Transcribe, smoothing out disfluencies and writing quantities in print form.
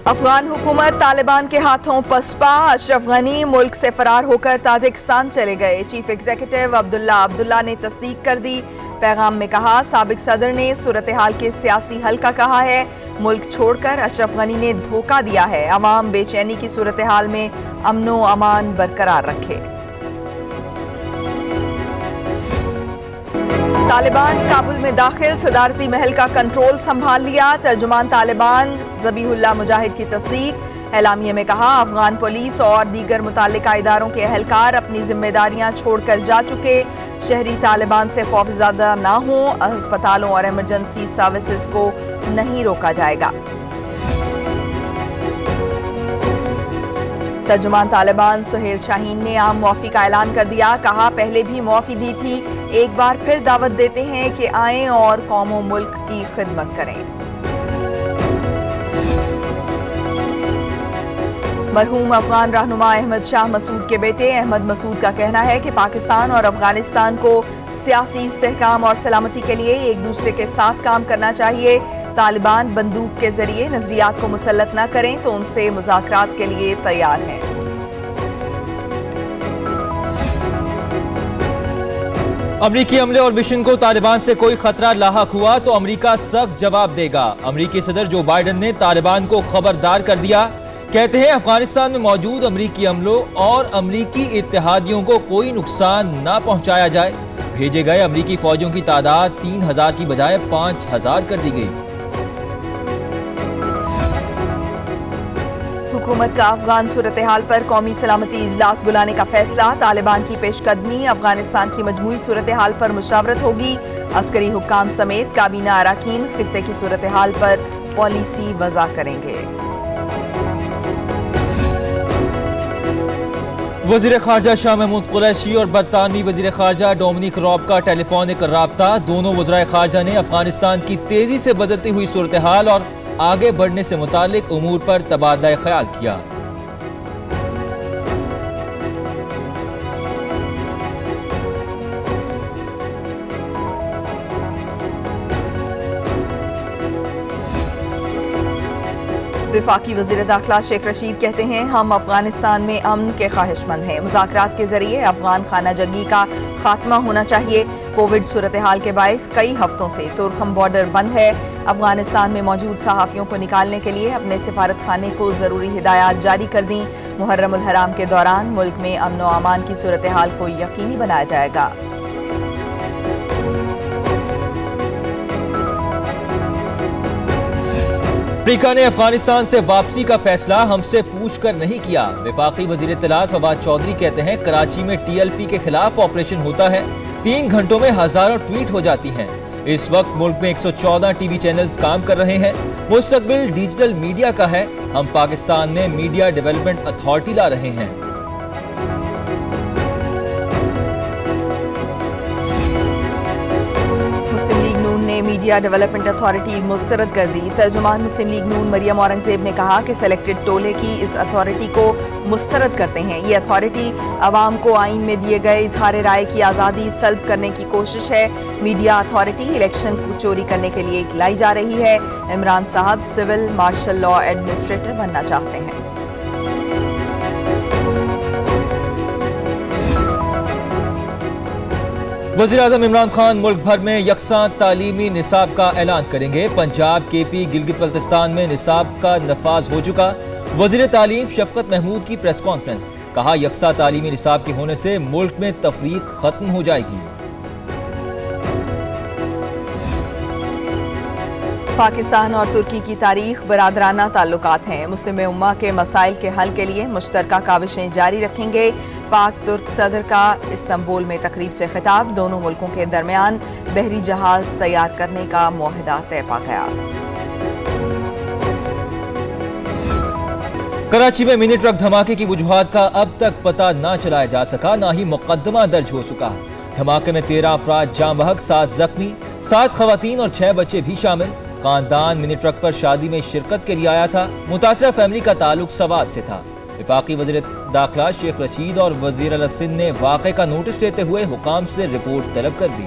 افغان حکومت طالبان کے ہاتھوں پسپا، اشرف غنی ملک سے فرار ہو کر تاجکستان چلے گئے۔ چیف ایگزیکٹو عبداللہ نے تصدیق کر دی۔ پیغام میں کہا، سابق صدر نے صورتحال کے سیاسی حل کا کہا ہے، ملک چھوڑ کر اشرف غنی نے دھوکہ دیا ہے، عوام بے چینی کی صورتحال میں امن و امان برقرار رکھے۔ طالبان کابل میں داخل، صدارتی محل کا کنٹرول سنبھال لیا۔ ترجمان طالبان ذبیح اللہ مجاہد کی تصدیق۔ اعلامیے میں کہا، افغان پولیس اور دیگر متعلقہ اداروں کے اہلکار اپنی ذمہ داریاں چھوڑ کر جا چکے۔ شہری طالبان سے خوفزدہ نہ ہوں، ہسپتالوں اور ایمرجنسی سروسز کو نہیں روکا جائے گا۔ ترجمان طالبان سہیل شاہین نے عام معافی کا اعلان کر دیا۔ کہا، پہلے بھی معافی دی تھی، ایک بار پھر دعوت دیتے ہیں کہ آئیں اور قوم و ملک کی خدمت کریں۔ مرحوم افغان رہنما احمد شاہ مسعود کے بیٹے احمد مسعود کا کہنا ہے کہ پاکستان اور افغانستان کو سیاسی استحکام اور سلامتی کے لیے ایک دوسرے کے ساتھ کام کرنا چاہیے۔ طالبان بندوق کے ذریعے نظریات کو مسلط نہ کریں تو ان سے مذاکرات کے لیے تیار ہیں۔ امریکی عملے اور مشن کو طالبان سے کوئی خطرہ لاحق ہوا تو امریکہ سخت جواب دے گا۔ امریکی صدر جو بائیڈن نے طالبان کو خبردار کر دیا، کہتے ہیں افغانستان میں موجود امریکی عملوں اور امریکی اتحادیوں کو کوئی نقصان نہ پہنچایا جائے۔ بھیجے گئے امریکی فوجیوں کی تعداد 3000 کی بجائے 5000 کر دی گئی۔ حکومت کا افغان صورتحال پر قومی سلامتی اجلاس بلانے کا فیصلہ۔ طالبان کی پیش قدمی، افغانستان کی مجموعی صورتحال پر مشاورت ہوگی۔ عسکری حکام سمیت کابینہ اراکین خطے کی صورتحال پر پالیسی وضع کریں گے۔ وزیر خارجہ شاہ محمود قریشی اور برطانوی وزیر خارجہ ڈومنک راب کا ٹیلی فونک رابطہ۔ دونوں وزرائے خارجہ نے افغانستان کی تیزی سے بدلتی ہوئی صورتحال اور آگے بڑھنے سے متعلق امور پر تبادلہ خیال کیا۔ وفاقی وزیر داخلہ شیخ رشید کہتے ہیں، ہم افغانستان میں امن کے خواہش مند ہیں، مذاکرات کے ذریعے افغان خانہ جنگی کا خاتمہ ہونا چاہیے۔ کووڈ صورتحال کے باعث کئی ہفتوں سے تورخم بارڈر بند ہے۔ افغانستان میں موجود صحافیوں کو نکالنے کے لیے اپنے سفارت خانے کو ضروری ہدایات جاری کر دیں۔ محرم الحرام کے دوران ملک میں امن و امان کی صورتحال کو یقینی بنایا جائے گا۔ امریکہ نے افغانستان سے واپسی کا فیصلہ ہم سے پوچھ کر نہیں کیا۔ وفاقی وزیر اطلاعات فواد چودھری کہتے ہیں، کراچی میں ٹی ایل پی کے خلاف آپریشن ہوتا ہے، 3 گھنٹوں میں ہزاروں ٹویٹ ہو جاتی ہیں۔ اس وقت ملک میں 114 ٹی وی چینلز کام کر رہے ہیں۔ مستقبل ڈیجیٹل میڈیا کا ہے، ہم پاکستان میں میڈیا ڈیولپمنٹ اتھارٹی لا رہے ہیں۔ مسلم لیگ نون نے میڈیا ڈیولپمنٹ اتھارٹی مسترد کر دی۔ ترجمان مسلم لیگ نون مریم اورنگزیب نے کہا کہ سلیکٹڈ ٹولے کی اس اتھارٹی کو مسترد کرتے ہیں۔ یہ اتھارٹی عوام کو آئین میں دیے گئے اظہار رائے کی آزادی سلب کرنے کی کوشش ہے۔ میڈیا اتھارٹی الیکشن کو چوری کرنے کے لیے لائی جا رہی ہے۔ عمران صاحب سول مارشل لا ایڈمنسٹریٹر بننا چاہتے ہیں۔ وزیراعظم عمران خان ملک بھر میں یکساں تعلیمی نصاب کا اعلان کریں گے۔ پنجاب، کے پی، گلگت بلتستان میں نصاب کا نفاذ ہو چکا۔ وزیر تعلیم شفقت محمود کی پریس کانفرنس، کہا یکساں تعلیمی نصاب کے ہونے سے ملک میں تفریق ختم ہو جائے گی۔ پاکستان اور ترکی کی تاریخ برادرانہ تعلقات ہیں، مسلم امہ کے مسائل کے حل کے لیے مشترکہ کاوشیں جاری رکھیں گے۔ پاک ترک صدر کا استنبول میں تقریب سے خطاب، دونوں ملکوں کے درمیان بحری جہاز تیار کرنے کا معاہدہ طے پا گیا۔ کراچی میں منی ٹرک دھماکے کی وجوہات کا اب تک پتہ نہ چلایا جا سکا، نہ ہی مقدمہ درج ہو سکا۔ دھماکے میں 13 افراد جاں بحق، 7 زخمی، 7 خواتین اور 6 بچے بھی شامل۔ خاندان منی ٹرک پر شادی میں شرکت کے لیے آیا تھا۔ متاثرہ فیملی کا تعلق سوات سے تھا۔ وفاقی وزیر داخلہ شیخ رشید اور وزیر اعلی سندھ نے واقعے کا نوٹس لیتے ہوئے حکام سے رپورٹ طلب کر دی۔